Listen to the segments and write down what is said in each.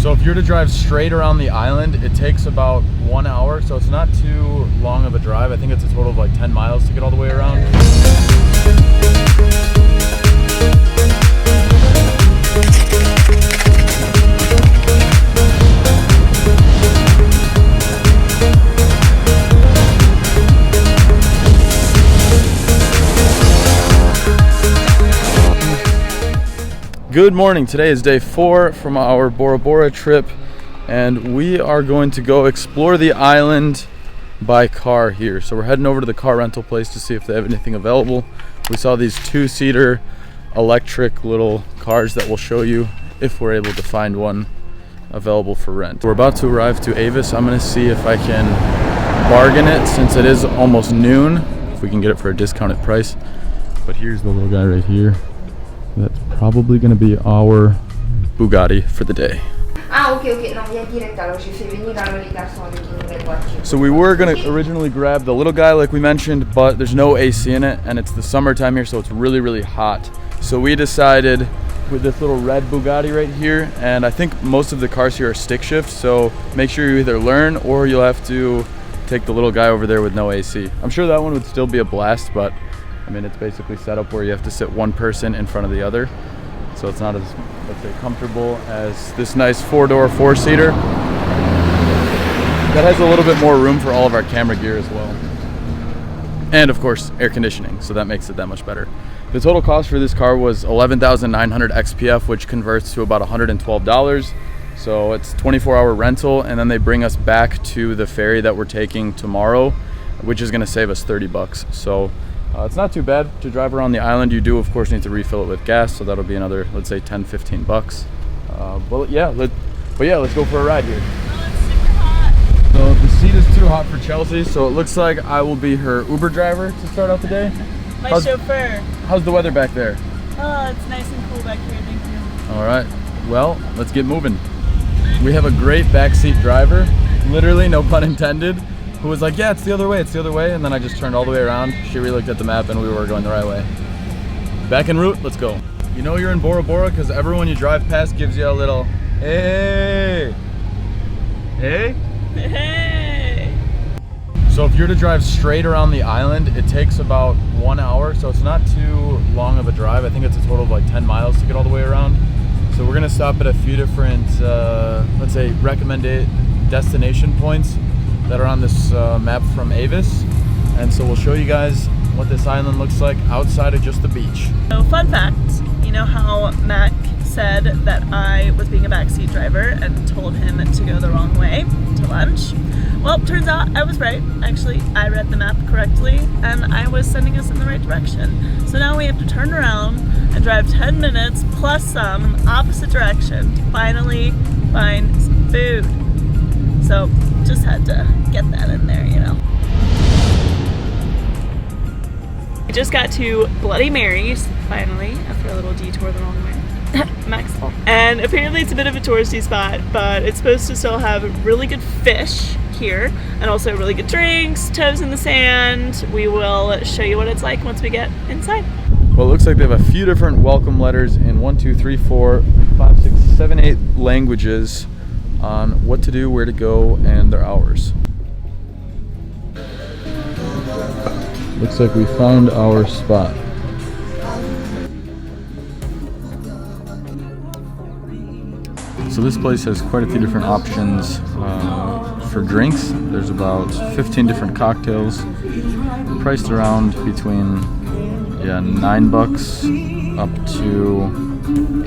So if you're to drive straight around the island, it takes about 1 hour, so it's not too long of a drive. I think it's a total of like 10 miles to get all the way around. Good morning. Today is day 4 from our Bora Bora trip, and we are going to go explore the island by car here. So we're heading over to the car rental place to see if they have anything available. We saw these 2-seater electric little cars that we'll show you if we're able to find one available for rent. We're about to arrive to Avis. I'm going to see if I can bargain it since it is almost noon, if we can get it for a discounted price. But here's the little guy right here. That's probably going to be our Bugatti for the day. So we were going to originally grab the little guy like we mentioned, but there's no AC in it, and it's the summertime here, so it's really, really hot. So we decided with this little red Bugatti right here, and I think most of the cars here are stick shift, so make sure you either learn or you'll have to take the little guy over there with no AC. I'm sure that one would still be a blast, but I mean, it's basically set up where you have to sit one person in front of the other. So it's not as, let's say, comfortable as this nice 4-door, 4-seater. That has a little bit more room for all of our camera gear as well. And of course, air conditioning, so that makes it that much better. The total cost for this car was $11,900 XPF, which converts to about $112. So it's 24-hour rental, and then they bring us back to the ferry that we're taking tomorrow, which is gonna save us 30 bucks. So it's not too bad to drive around the island. You do, of course, need to refill it with gas, so that'll be another, let's say, 10-15 bucks. Let's go for a ride here. Oh, it's super hot. So the seat is too hot for Chelsea, so it looks like I will be her Uber driver to start out the day. My chauffeur. How's the weather back there? Oh, it's nice and cool back here, thank you. All right, well, let's get moving. We have a great backseat driver, literally, no pun intended, who was like, yeah, it's the other way, and then I just turned all the way around. She re-looked at the map and we were going the right way. Back en route, let's go. You know you're in Bora Bora because everyone you drive past gives you a little, hey, hey, Hey! So if you're to drive straight around the island, it takes about 1 hour, so it's not too long of a drive. I think it's a total of like 10 miles to get all the way around. So we're gonna stop at a few different, let's say, recommended destination points that are on this map from Avis, and so we'll show you guys what this island looks like outside of just the beach. So fun fact, you know how Mac said that I was being a backseat driver and told him to go the wrong way to lunch? Well, turns out I was right. Actually, I read the map correctly and I was sending us in the right direction. So now we have to turn around and drive 10 minutes plus some in the opposite direction to finally find some food. So just had to get that in there, you know. We just got to Bloody Mary's, finally, after a little detour the wrong way. Maxwell. And apparently it's a bit of a touristy spot, but it's supposed to still have really good fish here, and also really good drinks, toes in the sand. We will show you what it's like once we get inside. Well, it looks like they have a few different welcome letters in 1, 2, 3, 4, 5, 6, 7, 8 languages on what to do, where to go, and their hours. Looks like we found our spot. So this place has quite a few different options for drinks. There's about 15 different cocktails priced around between $9 up to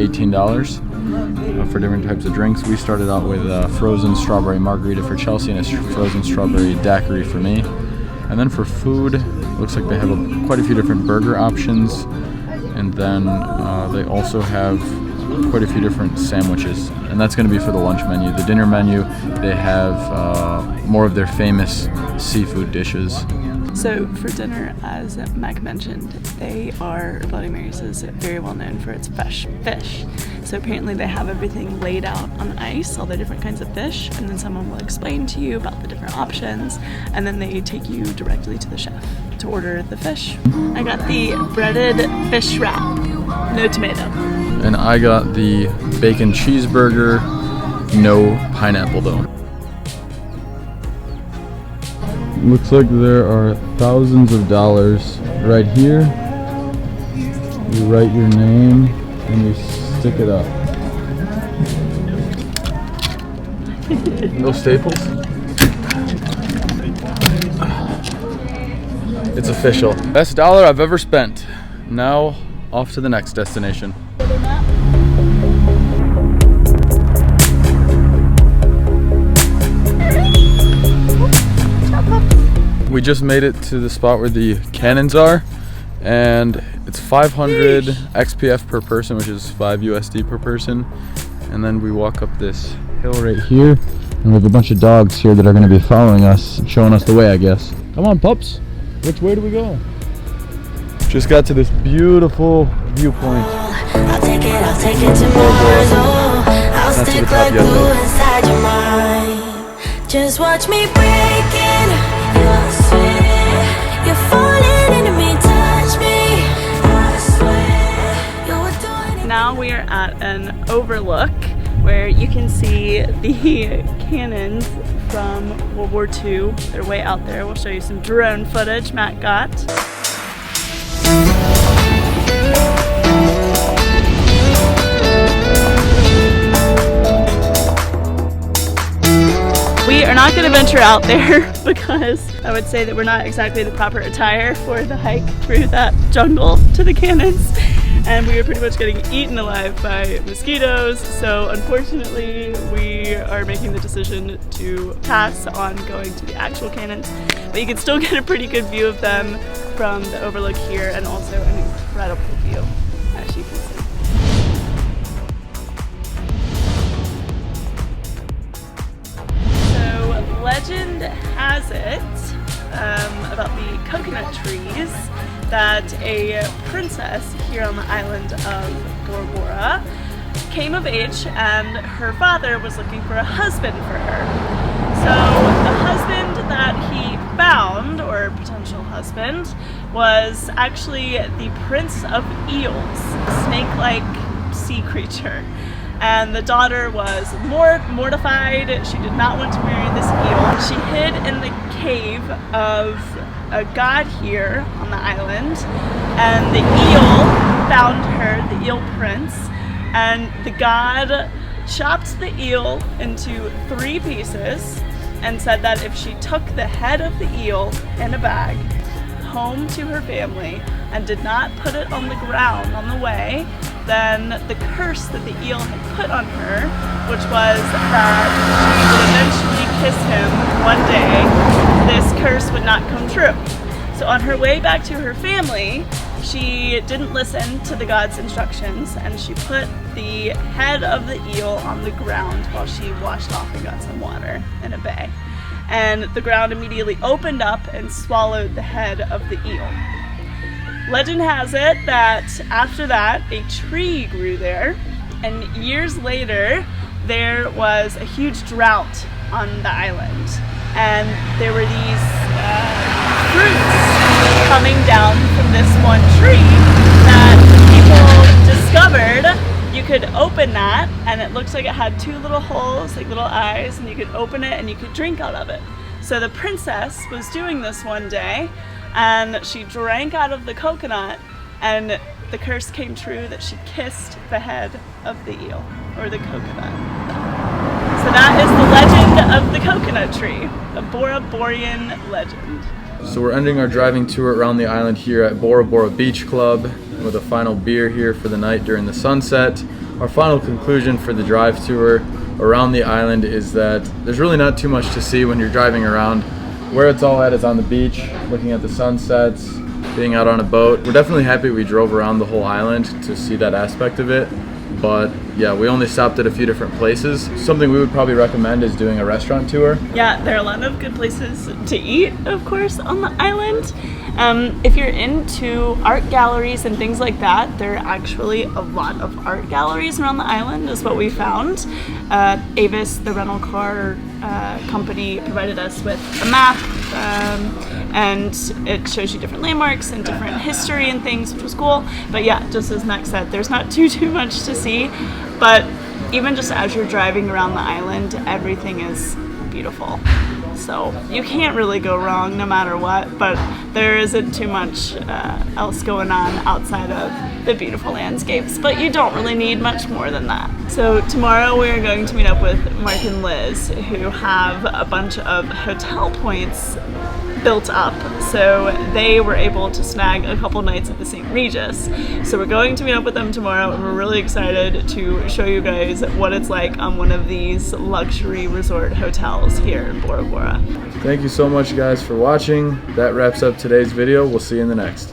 $18 for different types of drinks. We started out with a frozen strawberry margarita for Chelsea and a frozen strawberry daiquiri for me. And then for food, looks like they have quite a few different burger options, and then they also have quite a few different sandwiches, and that's going to be for the lunch menu. The dinner menu, they have more of their famous seafood dishes. So for dinner, as Mac mentioned, Bloody Mary's is very well known for its fresh fish. So apparently they have everything laid out on ice, all the different kinds of fish, and then someone will explain to you about the different options, and then they take you directly to the chef to order the fish. I got the breaded fish wrap, no tomato. And I got the bacon cheeseburger No pineapple though. Looks like there are thousands of dollars right here. You write your name and you stick it up. No staples? It's official. Best dollar I've ever spent. Now off to the next destination. We just made it to the spot where the cannons are, and it's 500 XPF per person, which is 5 USD per person. And then we walk up this hill right here, and we have a bunch of dogs here that are going to be following us, showing us the way, I guess. Come on, pups. Which way do we go? Just got to this beautiful viewpoint. I'll take it to Mars. I'll stick like glue inside your mind. Just watch me break it. You'll swear you're falling into me. Touch me. I swear you're doing it. Now we are at an overlook where you can see the cannons from World War II. They're way out there. We'll show you some drone footage Matt got. We are not going to venture out there because I would say that we're not exactly the proper attire for the hike through that jungle to the cannons. And we are pretty much getting eaten alive by mosquitoes. So unfortunately, we are making the decision to pass on going to the actual cannons. But you can still get a pretty good view of them from the overlook here, and also an incredible view, as you can see. Legend has it about the coconut trees that a princess here on the island of Bora Bora came of age, and her father was looking for a husband for her. So the husband that he found, or potential husband, was actually the Prince of Eels, a snake-like sea creature. And the daughter was mortified. She did not want to marry this eel. She hid in the cave of a god here on the island, and the eel found her, the eel prince, and the god chopped the eel into 3 pieces and said that if she took the head of the eel in a bag home to her family and did not put it on the ground on the way, then the curse that the eel had put on her, which was that she would eventually kiss him one day, this curse would not come true. So on her way back to her family, she didn't listen to the god's instructions, and she put the head of the eel on the ground while she washed off and got some water in a bay. And the ground immediately opened up and swallowed the head of the eel. Legend has it that after that, a tree grew there, and years later, there was a huge drought on the island, and there were these fruits coming down from this one tree that people discovered. You could open that, and it looks like it had 2 little holes, like little eyes, and you could open it and you could drink out of it. So the princess was doing this one day, and she drank out of the coconut, and the curse came true that she kissed the head of the eel, or the coconut. So that is the legend of the coconut tree, a Bora Borean legend. So we're ending our driving tour around the island here at Bora Bora Beach Club with a final beer here for the night during the sunset. Our final conclusion for the drive tour around the island is that there's really not too much to see when you're driving around. Where it's all at is on the beach, looking at the sunsets, being out on a boat. We're definitely happy we drove around the whole island to see that aspect of it. But yeah, we only stopped at a few different places. Something we would probably recommend is doing a restaurant tour. Yeah, there are a lot of good places to eat, of course, on the island. If you're into art galleries and things like that, there are actually a lot of art galleries around the island, is what we found. Avis, the rental car company, provided us with a map, and it shows you different landmarks and different history and things, which was cool. But yeah, just as Max said, there's not too much to see, but even just as you're driving around the island, everything is beautiful. So you can't really go wrong no matter what, but there isn't too much else going on outside of the beautiful landscapes, but you don't really need much more than that. So tomorrow we are going to meet up with Mark and Liz, who have a bunch of hotel points built up, so they were able to snag a couple nights at the St. Regis. So we're going to meet up with them tomorrow, and we're really excited to show you guys what it's like on one of these luxury resort hotels here in Bora Bora. Thank you so much guys for watching. That wraps up today's video. We'll see you in the next.